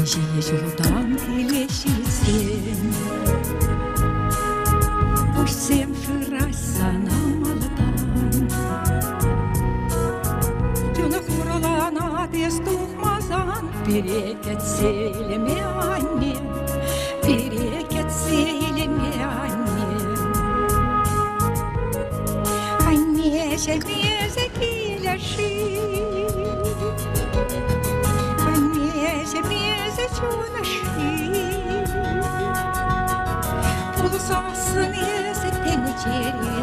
Жулдан лещицем, пусть всем ширася на молодан. Тюна хуралана тестух мазан, перекет селеме анне, перекет селеме анне. Анне шельмезе киляши, Pulsasın eze tenecere,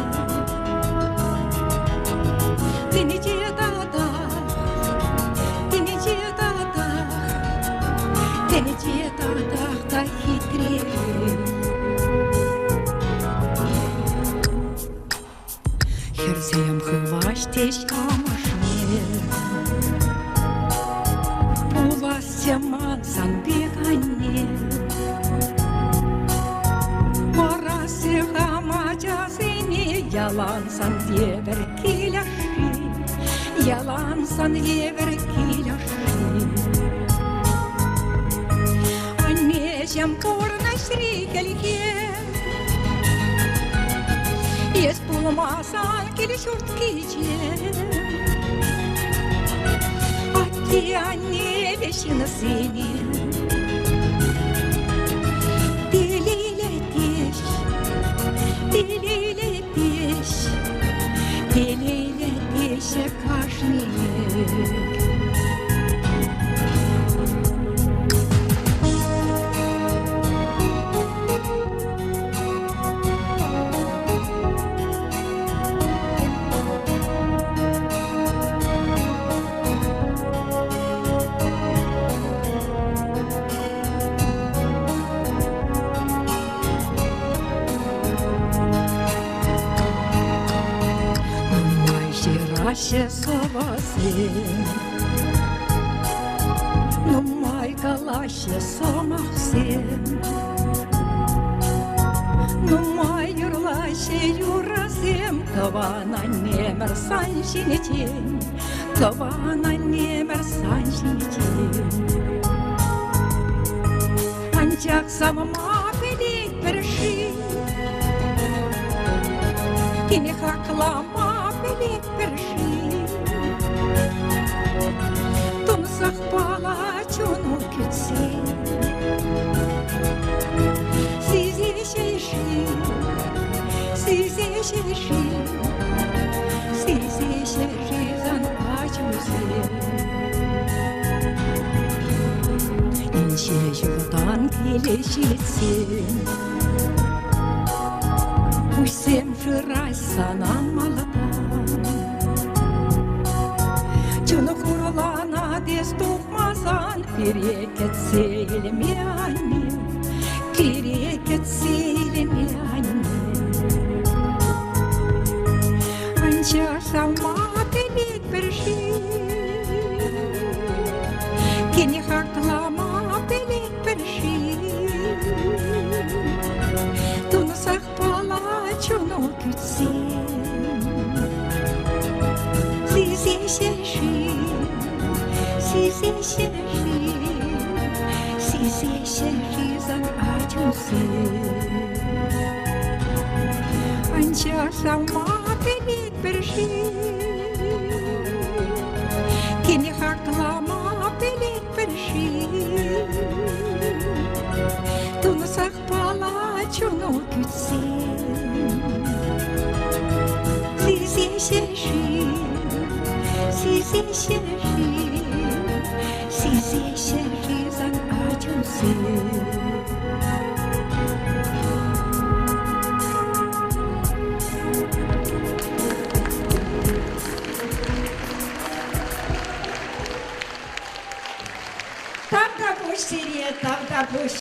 tenecere dağda, tenecere dağda, tenecere dağda da hitre. Herzem хвастись камашне, Уласся мансан бегане. Yalansan yever kilaşı, yalansan yever kilaşı. Anneciğim porna şrikelgen, yes bulmasan kili şort giyeceğim. Atti anne beşini seni, diliyle diş, diliyle Deliyle dişe kaşniyek. Ще соваси, ну майкала ще somahsın, ну майырла ще юрасым, тывана немер саншинетен, тывана немер саншинетен. Анчак самма пелек перши, кини хаклама пелек перши. Тунсах палачону kütsi, size şeşi, size şeşi, size şeşi zan acısı. İnşe yoldan kileşitsin, Усем ширася на молодан. Чуну хуралана дестух мазан, перекет селеме анне, перекет селеме анне. Анча сама пелек перши, кини хаклама пелек перши. Тунсах палачону kütsin, size şeşi, size şeşi, size şeşi zan acısı. Anca sama pelek perşi, kini haklama pelek perşi. Tунсах палачону kütsin, size şeşi, size şeşi, size şeşi zan acısı. Там також сірє, там також.